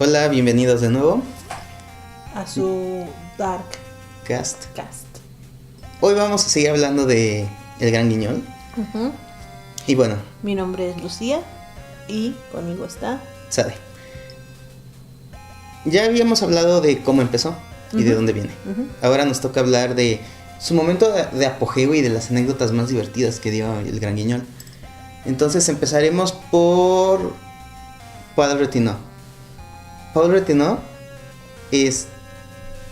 Hola, bienvenidos de nuevo a su Dark Cast. Hoy vamos a seguir hablando de El Gran Guiñol. Y bueno, mi nombre es Lucía y conmigo está Sade. Ya habíamos hablado de cómo empezó y de dónde viene. Ahora nos toca hablar de su momento de apogeo y de las anécdotas más divertidas que dio El Gran Guiñol. Entonces empezaremos por Paul Retinó. Paul Retinó es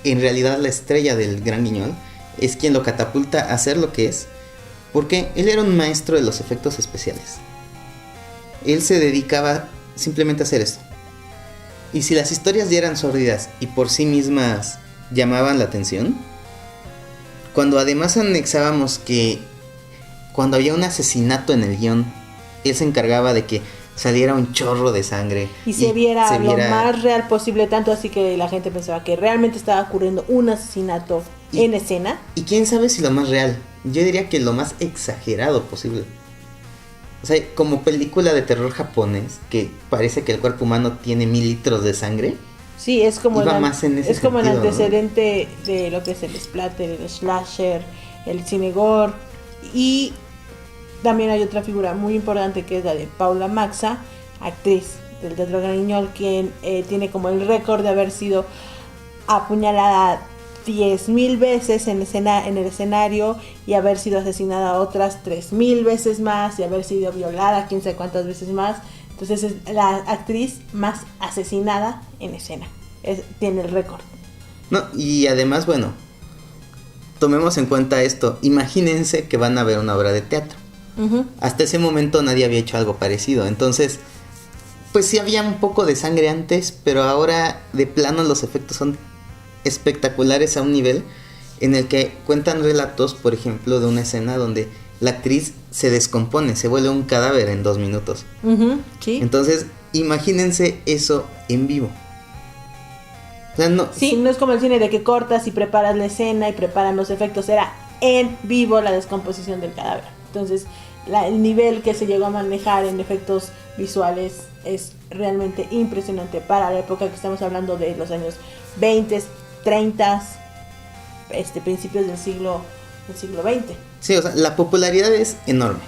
en realidad la estrella del Gran Guiñol. Es quien lo catapulta a ser lo que es, porque él era un maestro de los efectos especiales. Él se dedicaba simplemente a hacer esto. Y si las historias ya eran sórdidas y por sí mismas llamaban la atención, cuando además anexábamos que cuando había un asesinato en el guión, él se encargaba de que saliera un chorro de sangre y se viera lo más real posible, tanto así que la gente pensaba que realmente estaba ocurriendo un asesinato en escena. Y quién sabe si lo más real, yo diría que lo más exagerado posible. O sea, como película de terror japonés, que parece que el cuerpo humano tiene 1000 litros de sangre. Sí, es como, es como el antecedente, ¿no?, de lo que es el splatter, el slasher, el cine gore. Y también hay otra figura muy importante que es la de Paula Maxa, actriz del Teatro Gran Guiñol, quien tiene como el récord de haber sido apuñalada 10,000 veces en el escenario y haber sido asesinada otras 3,000 veces más y haber sido violada quién sabe cuántas veces más. Entonces es la actriz más asesinada en escena. Tiene el récord. No, y además, bueno, tomemos en cuenta esto. Imagínense que van a ver una obra de teatro. Hasta ese momento nadie había hecho algo parecido. Entonces, pues sí había un poco de sangre antes, pero ahora de plano los efectos son espectaculares a un nivel en el que cuentan relatos, por ejemplo, de una escena donde la actriz se descompone, se vuelve un cadáver en 2 minutos. Sí. Entonces, imagínense eso en vivo. O sea, no es como el cine de que cortas y preparas la escena y preparan los efectos. Era en vivo la descomposición del cadáver. Entonces, el nivel que se llegó a manejar en efectos visuales es realmente impresionante para la época que estamos hablando, de los años 20, 30, principios del siglo XX. Sí, o sea, la popularidad es enorme,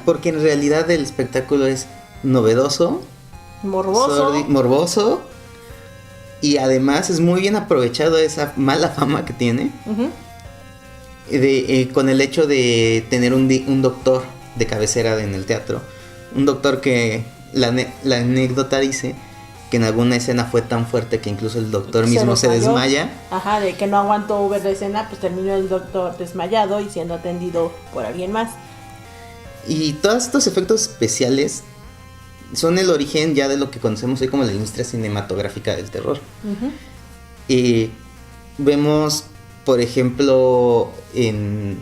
porque en realidad el espectáculo es novedoso, morboso, y además es muy bien aprovechado esa mala fama que tiene, con el hecho de tener un doctor de cabecera en el teatro, un doctor que la anécdota dice que en alguna escena fue tan fuerte que incluso el doctor mismo se desmaya. Ajá, de que no aguantó ver la escena, pues terminó el doctor desmayado y siendo atendido por alguien más. Y todos estos efectos especiales son el origen ya de lo que conocemos hoy como la industria cinematográfica del terror. Vemos, por ejemplo, en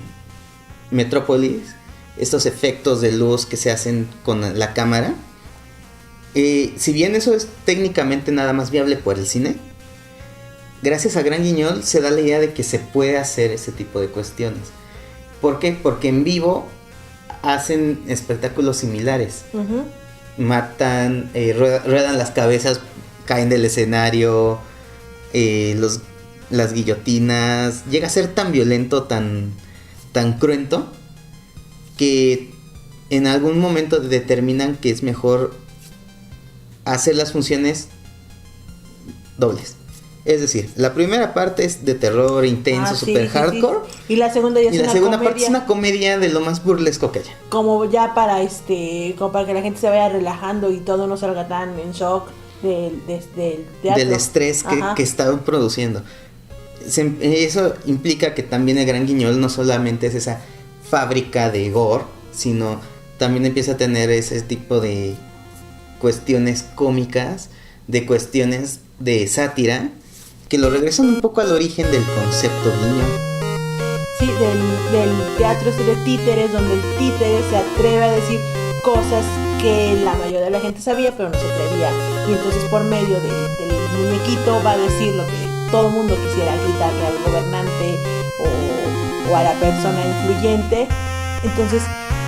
Metrópolis, estos efectos de luz que se hacen con la cámara. Si bien eso es técnicamente nada más viable por el cine, gracias a Gran Guiñol se da la idea de que se puede hacer ese tipo de cuestiones. ¿Por qué? Porque en vivo hacen espectáculos similares. Matan, ruedan las cabezas, caen del escenario, las guillotinas. Llega a ser tan violento, tan cruento, que en algún momento determinan que es mejor hacer las funciones dobles. Es decir, la primera parte es de terror intenso, super hardcore. Sí. Y la segunda ya es una segunda comedia. Parte es una comedia de lo más burlesco que haya. Como ya para como para que la gente se vaya relajando y todo no salga tan en shock del teatro. Del estrés que estaban produciendo. Eso implica que también el Gran Guiñol no solamente es esa fábrica de gore, sino también empieza a tener ese tipo de cuestiones cómicas, de cuestiones de sátira, que lo regresan un poco al origen del concepto guiño. Sí, del teatro de títeres, donde el títere se atreve a decir cosas que la mayoría de la gente sabía, pero no se atrevía. Y entonces por medio del muñequito va a decir lo que todo el mundo quisiera gritarle al gobernante o a la persona influyente. Entonces,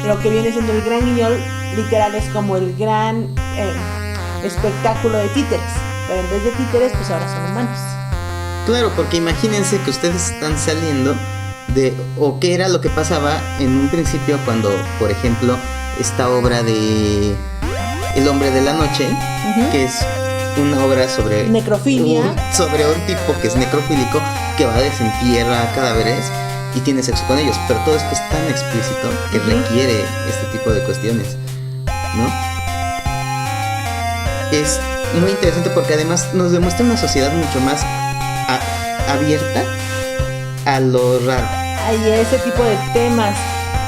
lo que viene siendo el Gran Guiñol literal es como el gran espectáculo de títeres, pero en vez de títeres, pues ahora son humanos. Claro, porque imagínense que ustedes están saliendo o qué era lo que pasaba en un principio cuando, por ejemplo, esta obra de El hombre de la noche, que es una obra sobre necrofilia, sobre un tipo que es necrofílico, que va, desentierra cadáveres y tiene sexo con ellos, pero todo esto es tan explícito que requiere este tipo de cuestiones, ¿no? Es muy interesante porque además nos demuestra una sociedad mucho más abierta a lo raro. Hay ese tipo de temas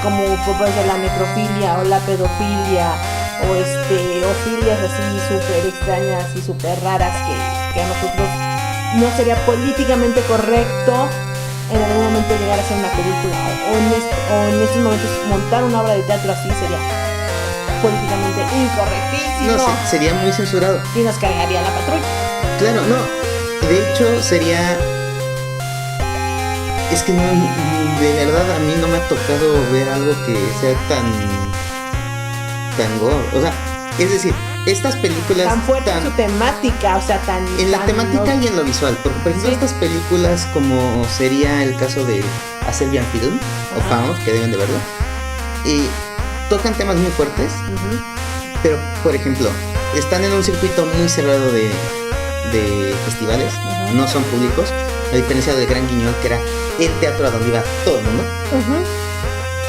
como puede ser la necrofilia o la pedofilia o ofilias así súper extrañas y súper raras que a nosotros no sería políticamente correcto en algún momento llegar a hacer una película o en estos momentos montar una obra de teatro así sería políticamente incorrectísimo. No, sería muy censurado. Y nos cargaría la patrulla. Claro, no. De hecho, sería... Es que no, de verdad a mí no me ha tocado ver algo que sea tan gore. O sea, es decir, estas películas... Tan fuerte en su temática, o sea, tan... En la temática y en lo visual. Porque, por ejemplo, estas películas como sería el caso de A Serbian Film o Found, que deben de verlo, y tocan temas muy fuertes, pero, por ejemplo, están en un circuito muy cerrado de festivales, no son públicos, a diferencia del Gran Guiñol, que era el teatro a donde iba todo el mundo.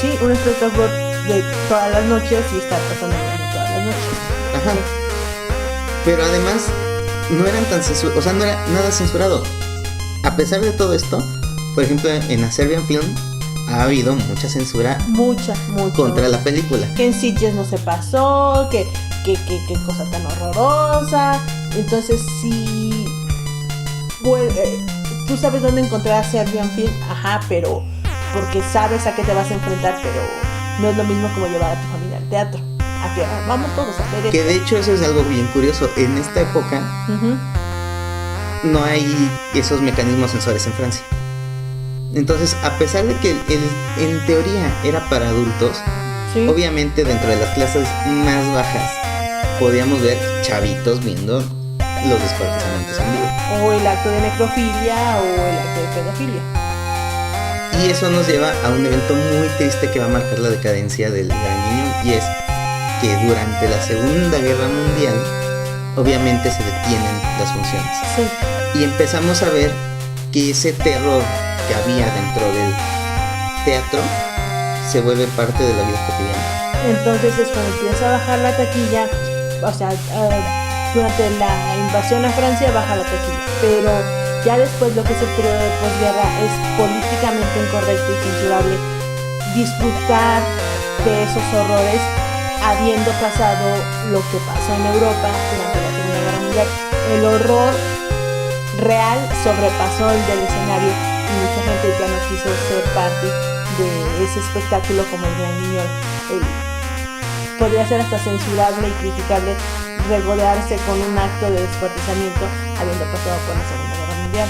Sí, un espectáculo de todas las noches y estar pasando todas las noches. Ajá. Pero además no eran tan censurados, o sea, no era nada censurado. A pesar de todo esto, por ejemplo, en A Serbian Film ha habido mucha censura. Mucha. Contra la película. Que en Sitges no se pasó, que cosa tan horrorosa. Entonces sí, tú sabes dónde encontrar a Serbian Film, pero porque sabes a qué te vas a enfrentar, pero no es lo mismo como llevar a tu familia al teatro. A que vamos todos a ver esto. Que de hecho eso es algo bien curioso. En esta época no hay esos mecanismos censores en Francia. Entonces, a pesar de que en teoría era para adultos, obviamente dentro de las clases más bajas podíamos ver chavitos viendo los descuartizamientos en vivo. O el acto de necrofilia o el acto de pedofilia. Y eso nos lleva a un evento muy triste que va a marcar la decadencia del Gran Guiñol, y es que durante la Segunda Guerra Mundial obviamente se detienen las funciones. Y empezamos a ver que ese terror que había dentro del teatro se vuelve parte de la vida cotidiana. Entonces es cuando empieza a bajar la taquilla, o sea, durante la invasión a Francia baja la taquilla, pero ya después lo que es el periodo de posguerra es políticamente incorrecto y censurable disfrutar de esos horrores habiendo pasado lo que pasó en Europa durante la Segunda Guerra Mundial. El horror real sobrepasó el del escenario y mucha gente ya no quiso ser parte de ese espectáculo como el Gran Guiñol. Podría ser hasta censurable y criticable regodearse con un acto de descuartizamiento habiendo pasado por la Segunda Guerra Mundial.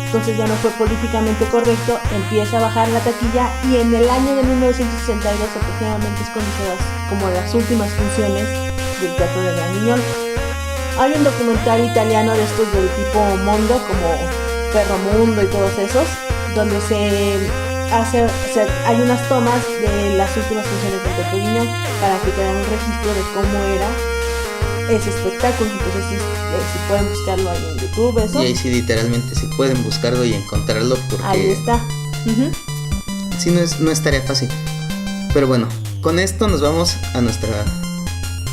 Entonces ya no fue políticamente correcto, empieza a bajar la taquilla y en el año de 1962 aproximadamente es cuando se dan como las últimas funciones del Teatro del Gran Guiñol. Hay un documental italiano de estos del tipo Mondo, como Perro Mundo y todos esos, donde hay unas tomas de las últimas funciones del Teatro Guiñol para que te den un registro de cómo era ese espectáculo. Entonces si pueden buscarlo ahí en YouTube, eso. Y ahí sí, literalmente sí pueden buscarlo y encontrarlo, porque ahí está. Sí, no es tarea fácil. Pero bueno, con esto nos vamos a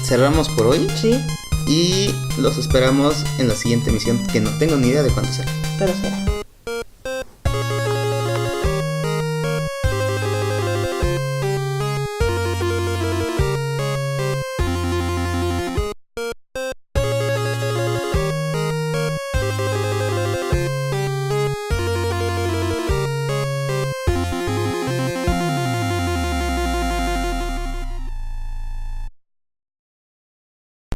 cerramos por hoy. Sí. Y los esperamos en la siguiente emisión, que no tengo ni idea de cuándo será. Pero será.